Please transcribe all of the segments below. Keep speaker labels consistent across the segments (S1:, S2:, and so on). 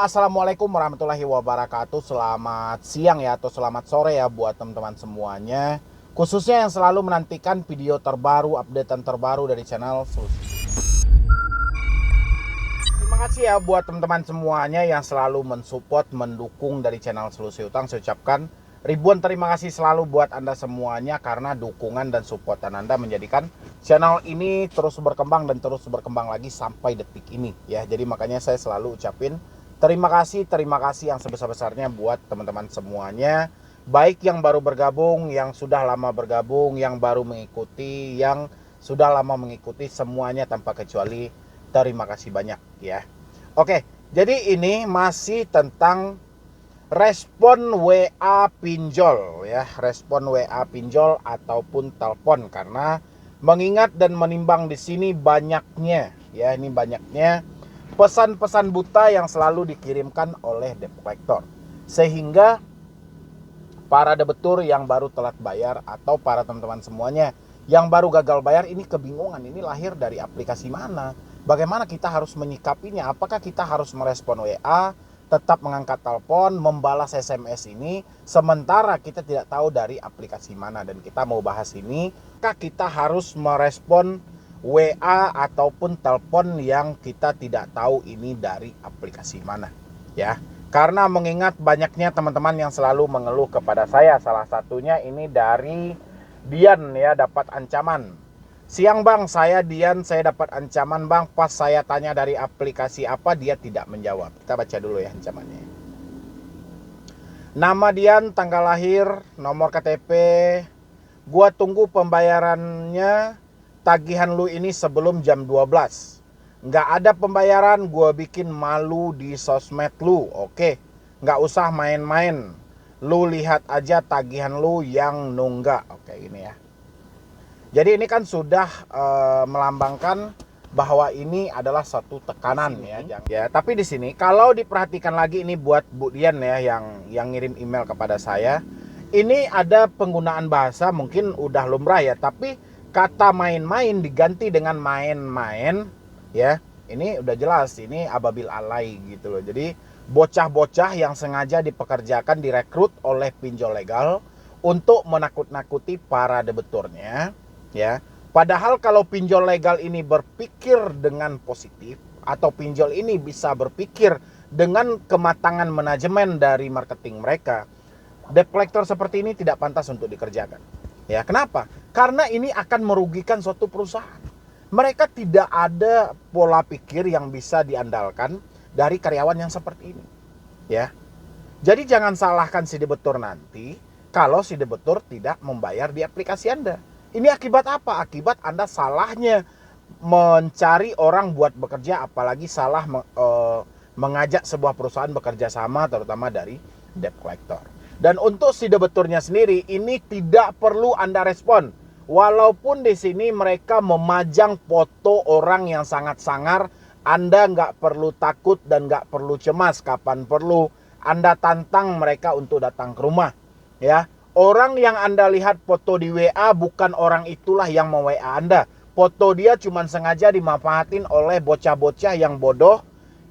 S1: Assalamualaikum warahmatullahi wabarakatuh. Selamat siang ya, atau selamat sore ya buat teman-teman semuanya. Khususnya yang selalu menantikan video terbaru, updatean terbaru dari channel Solusi. Terima kasih ya buat teman-teman semuanya yang selalu mensupport, mendukung dari channel Solusi Utang. Saya ucapkan ribuan terima kasih selalu buat Anda semuanya, karena dukungan dan supportan Anda menjadikan channel ini terus berkembang dan terus berkembang lagi sampai detik ini ya. Jadi makanya saya selalu ucapin terima kasih yang sebesar-besarnya buat teman-teman semuanya. Baik yang baru bergabung, yang sudah lama bergabung, yang baru mengikuti, yang sudah lama mengikuti, semuanya tanpa kecuali terima kasih banyak ya. Oke, jadi ini masih tentang respon WA pinjol ya, respon WA pinjol ataupun telepon, karena mengingat dan menimbang di sini banyaknya ya, ini banyaknya pesan-pesan buta yang selalu dikirimkan oleh debt collector, sehingga para debitur yang baru telat bayar atau para teman-teman semuanya yang baru gagal bayar ini kebingungan, ini lahir dari aplikasi mana, bagaimana kita harus menyikapinya, apakah kita harus merespon WA, tetap mengangkat telepon, membalas SMS ini, sementara kita tidak tahu dari aplikasi mana. Dan kita mau bahas ini, apakah kita harus merespon WA ataupun telepon yang kita tidak tahu ini dari aplikasi mana ya. Karena mengingat banyaknya teman-teman yang selalu mengeluh kepada saya, salah satunya ini dari Dian ya, dapat ancaman. Siang bang, saya Dian, saya dapat ancaman bang, pas saya tanya dari aplikasi apa dia tidak menjawab. Kita baca dulu ya ancamannya. Nama Dian, tanggal lahir, nomor KTP, gua tunggu pembayarannya, tagihan lu ini sebelum jam 12. Nggak ada pembayaran, gua bikin malu di sosmed lu. Oke, nggak usah main-main, lu lihat aja tagihan lu yang nunggak. Oke, ini ya. Jadi ini kan sudah melambangkan bahwa ini adalah satu tekanan ya. Tapi di sini kalau diperhatikan lagi, ini buat Bu Dian ya yang ngirim email kepada saya. Ini ada penggunaan bahasa mungkin udah lumrah ya, tapi kata main-main diganti dengan main-main ya. Ini udah jelas ini ababil alay gitu loh. Jadi bocah-bocah yang sengaja dipekerjakan, direkrut oleh pinjol legal untuk menakut-nakuti para debiturnya. Ya, padahal kalau pinjol legal ini berpikir dengan positif, atau pinjol ini bisa berpikir dengan kematangan manajemen dari marketing mereka, debt collector seperti ini tidak pantas untuk dikerjakan. Ya, kenapa? Karena ini akan merugikan suatu perusahaan. Mereka tidak ada pola pikir yang bisa diandalkan dari karyawan yang seperti ini. Ya, jadi jangan salahkan si debitur nanti kalau si debitur tidak membayar di aplikasi Anda. Ini akibat apa? Akibat Anda salahnya mencari orang buat bekerja, apalagi salah mengajak sebuah perusahaan bekerja sama, terutama dari debt collector. Dan untuk si debiturnya sendiri, ini tidak perlu Anda respon. Walaupun di sini mereka memajang foto orang yang sangat sangar, Anda nggak perlu takut dan nggak perlu cemas. Kapan perlu Anda tantang mereka untuk datang ke rumah, ya. Orang yang Anda lihat foto di WA bukan orang itulah yang mau-WA Anda. Foto dia cuma sengaja dimanfaatin oleh bocah-bocah yang bodoh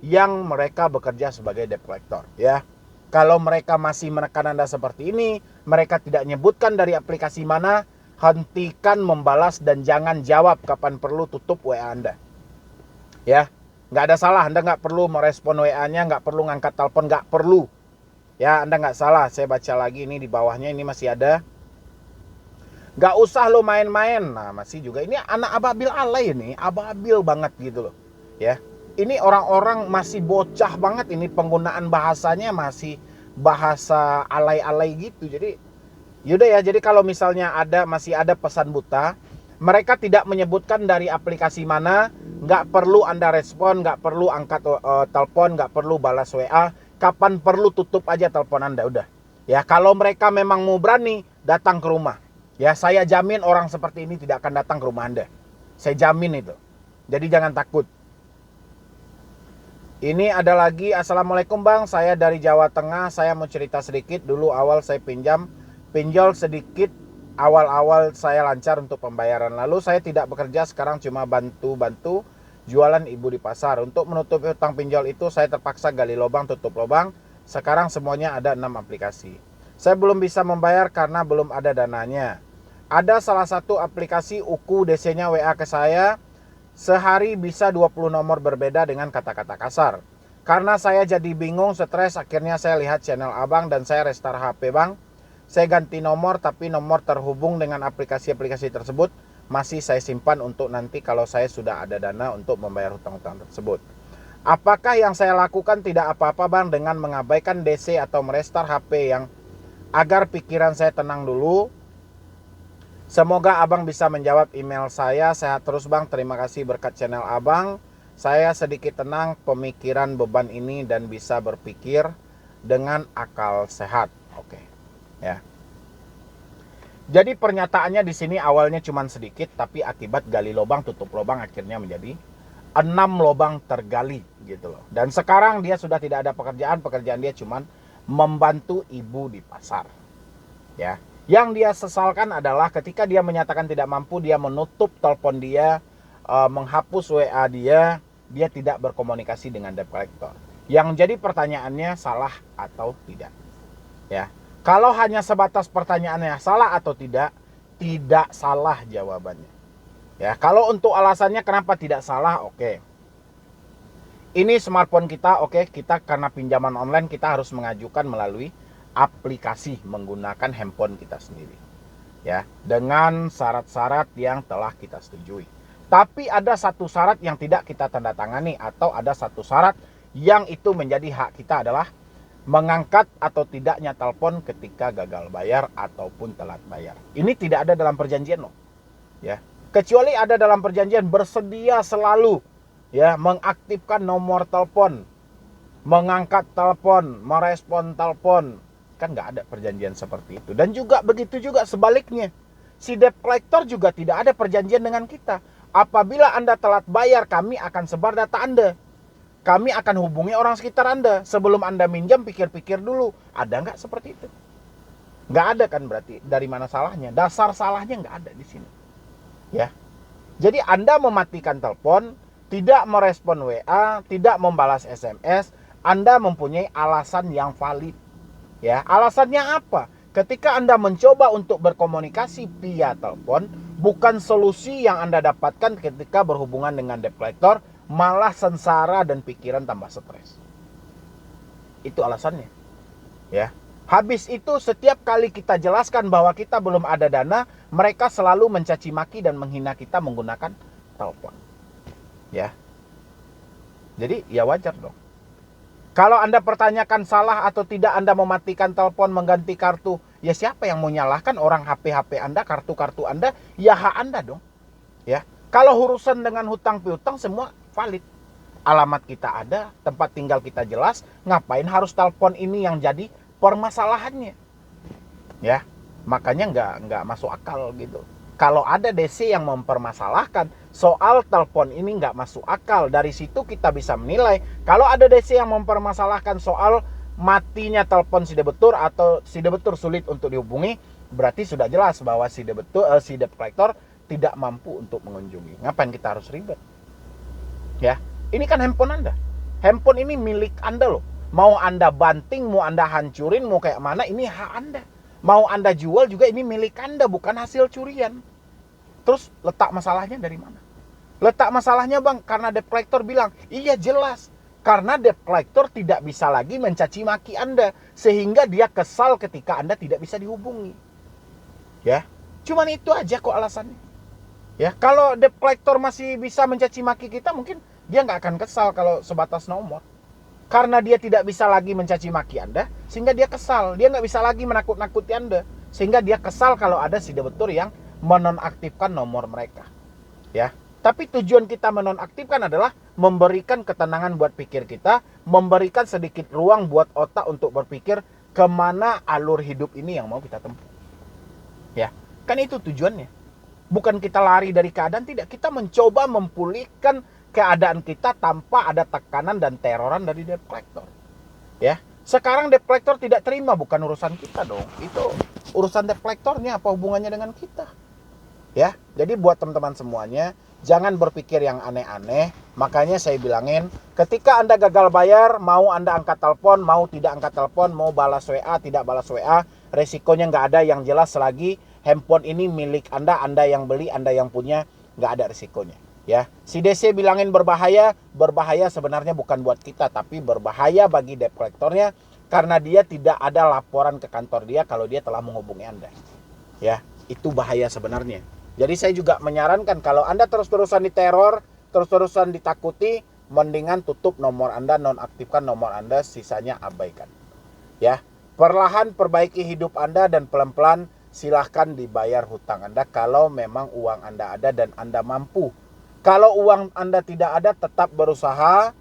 S1: yang mereka bekerja sebagai debt collector ya. Kalau mereka masih menekan Anda seperti ini, mereka tidak nyebutkan dari aplikasi mana, hentikan membalas dan jangan jawab. Kapan perlu tutup WA Anda. Ya, nggak ada salah, Anda nggak perlu merespon WA-nya, nggak perlu ngangkat telepon, nggak perlu. Ya, Anda nggak salah. Saya baca lagi ini di bawahnya, ini masih ada. Nggak usah lo main-main. Nah, masih juga. Ini anak ababil alay ini. Ababil banget gitu loh. Ya. Ini orang-orang masih bocah banget. Ini penggunaan bahasanya masih bahasa alay-alay gitu. Jadi, yaudah ya. Jadi kalau misalnya masih ada pesan buta, mereka tidak menyebutkan dari aplikasi mana, nggak perlu Anda respon, nggak perlu angkat telepon, nggak perlu balas WA. Kapan perlu tutup aja telepon Anda, udah. Ya, kalau mereka memang mau berani datang ke rumah, ya saya jamin orang seperti ini tidak akan datang ke rumah Anda. Saya jamin itu. Jadi jangan takut. Ini ada lagi, Assalamualaikum bang, saya dari Jawa Tengah, saya mau cerita sedikit. Dulu awal saya pinjol sedikit, awal-awal saya lancar untuk pembayaran. Lalu saya tidak bekerja, sekarang cuma bantu-bantu jualan ibu di pasar. Untuk menutupi hutang pinjol itu saya terpaksa gali lubang tutup lubang. Sekarang semuanya ada 6 aplikasi. Saya belum bisa membayar karena belum ada dananya. Ada salah satu aplikasi UKU DC-nya WA ke saya. Sehari bisa 20 nomor berbeda dengan kata-kata kasar. Karena saya jadi bingung, stres, akhirnya saya lihat channel abang dan saya restart HP bang. Saya ganti nomor, tapi nomor terhubung dengan aplikasi-aplikasi tersebut masih saya simpan untuk nanti kalau saya sudah ada dana untuk membayar hutang-hutang tersebut. Apakah yang saya lakukan tidak apa-apa bang dengan mengabaikan DC atau merestart HP yang agar pikiran saya tenang dulu? Semoga abang bisa menjawab email saya. Sehat terus bang, terima kasih berkat channel abang. Saya sedikit tenang pemikiran beban ini dan bisa berpikir dengan akal sehat. Oke. Ya. Jadi pernyataannya di sini awalnya cuma sedikit, tapi akibat gali lubang tutup lubang akhirnya menjadi 6 lubang tergali gitu loh. Dan sekarang dia sudah tidak ada pekerjaan dia cuma membantu ibu di pasar. Ya. Yang dia sesalkan adalah ketika dia menyatakan tidak mampu, dia menutup telepon dia, menghapus WA dia tidak berkomunikasi dengan debt collector. Yang jadi pertanyaannya salah atau tidak. Ya. Kalau hanya sebatas pertanyaannya salah atau tidak salah jawabannya. Ya, kalau untuk alasannya kenapa tidak salah, oke. Ini smartphone kita, oke, kita karena pinjaman online kita harus mengajukan melalui aplikasi menggunakan handphone kita sendiri. Ya, dengan syarat-syarat yang telah kita setujui. Tapi ada satu syarat yang tidak kita tanda tangani atau ada satu syarat yang itu menjadi hak kita adalah mengangkat atau tidaknya telepon ketika gagal bayar ataupun telat bayar. Ini tidak ada dalam perjanjian loh. Ya. Kecuali ada dalam perjanjian bersedia selalu ya mengaktifkan nomor telepon, mengangkat telepon, merespon telepon. Kan nggak ada perjanjian seperti itu. Dan juga begitu juga sebaliknya. Si debt collector juga tidak ada perjanjian dengan kita. Apabila Anda telat bayar, kami akan sebar data Anda. Kami akan hubungi orang sekitar Anda. Sebelum Anda minjam, pikir-pikir dulu. Ada nggak seperti itu? Nggak ada kan berarti. Dari mana salahnya? Dasar salahnya nggak ada di sini. Ya. Jadi Anda mematikan telepon, tidak merespon WA, tidak membalas SMS, Anda mempunyai alasan yang valid. Ya, alasannya apa? Ketika Anda mencoba untuk berkomunikasi via telepon, bukan solusi yang Anda dapatkan ketika berhubungan dengan debt collector, malah sengsara dan pikiran tambah stres. Itu alasannya. Ya. Habis itu setiap kali kita jelaskan bahwa kita belum ada dana, mereka selalu mencaci maki dan menghina kita menggunakan telepon. Ya. Jadi ya wajar dong. Kalau Anda pertanyakan salah atau tidak Anda mematikan telepon, mengganti kartu, ya siapa yang mau nyalahkan? Orang HP Anda, kartu-kartu Anda, ya hak Anda dong. Ya. Kalau urusan dengan hutang piutang semua valid. Alamat kita ada, tempat tinggal kita jelas, ngapain harus telepon ini yang jadi permasalahannya? Ya, makanya nggak masuk akal gitu. Kalau ada DC yang mempermasalahkan soal telepon ini nggak masuk akal, dari situ kita bisa menilai. Kalau ada DC yang mempermasalahkan soal matinya telepon si debetur atau si debetur sulit untuk dihubungi, berarti sudah jelas bahwa si debt collector tidak mampu untuk mengunjungi. Ngapain kita harus ribet? Ya, ini kan handphone Anda. Handphone ini milik Anda loh. Mau Anda banting, mau Anda hancurin, mau kayak mana, ini hak Anda. Mau Anda jual juga ini milik Anda, bukan hasil curian. Terus letak masalahnya dari mana? Letak masalahnya bang, karena debt collector bilang, iya jelas. Karena debt collector tidak bisa lagi mencaci maki Anda. Sehingga dia kesal ketika Anda tidak bisa dihubungi. Ya, cuman itu aja kok alasannya. Ya, kalau debt collector masih bisa mencaci maki kita, mungkin dia nggak akan kesal kalau sebatas nomor. Karena dia tidak bisa lagi mencaci maki Anda, sehingga dia kesal. Dia nggak bisa lagi menakut-nakuti Anda, sehingga dia kesal kalau ada si debetur yang menonaktifkan nomor mereka. Ya, tapi tujuan kita menonaktifkan adalah memberikan ketenangan buat pikir kita, memberikan sedikit ruang buat otak untuk berpikir kemana alur hidup ini yang mau kita tempuh. Ya, kan itu tujuannya. Bukan kita lari dari keadaan, tidak. Kita mencoba memulihkan keadaan kita tanpa ada tekanan dan teroran dari debt collector. Ya, sekarang debt collector tidak terima, bukan urusan kita dong. Itu urusan debt collectornya, apa hubungannya dengan kita? Ya, jadi buat teman-teman semuanya, jangan berpikir yang aneh-aneh. Makanya saya bilangin, ketika Anda gagal bayar, mau Anda angkat telepon, mau tidak angkat telepon, mau balas WA, tidak balas WA, resikonya nggak ada. Yang jelas selagi handphone ini milik Anda yang beli, Anda yang punya, nggak ada resikonya. Ya, si DC bilangin berbahaya sebenarnya bukan buat kita, tapi berbahaya bagi debt collectornya karena dia tidak ada laporan ke kantor dia kalau dia telah menghubungi Anda. Ya, itu bahaya sebenarnya. Jadi saya juga menyarankan kalau Anda terus-terusan diteror, terus-terusan ditakuti, mendingan tutup nomor Anda, nonaktifkan nomor Anda, sisanya abaikan. Ya, perlahan perbaiki hidup Anda dan pelan-pelan silahkan dibayar hutang Anda kalau memang uang Anda ada dan Anda mampu. Kalau uang Anda tidak ada, tetap berusaha.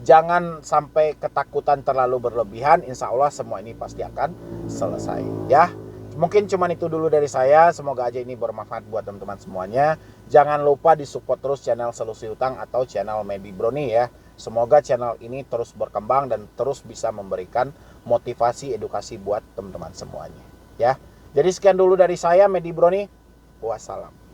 S1: Jangan sampai ketakutan terlalu berlebihan. Insya Allah semua ini pasti akan selesai. Ya, mungkin cuman itu dulu dari saya. Semoga aja ini bermanfaat buat teman-teman semuanya. Jangan lupa disupport terus channel Solusi Hutang atau channel Medi Brony ya. Semoga channel ini terus berkembang dan terus bisa memberikan motivasi edukasi buat teman-teman semuanya. Ya. Jadi sekian dulu dari saya, Medi Brony. Wassalam.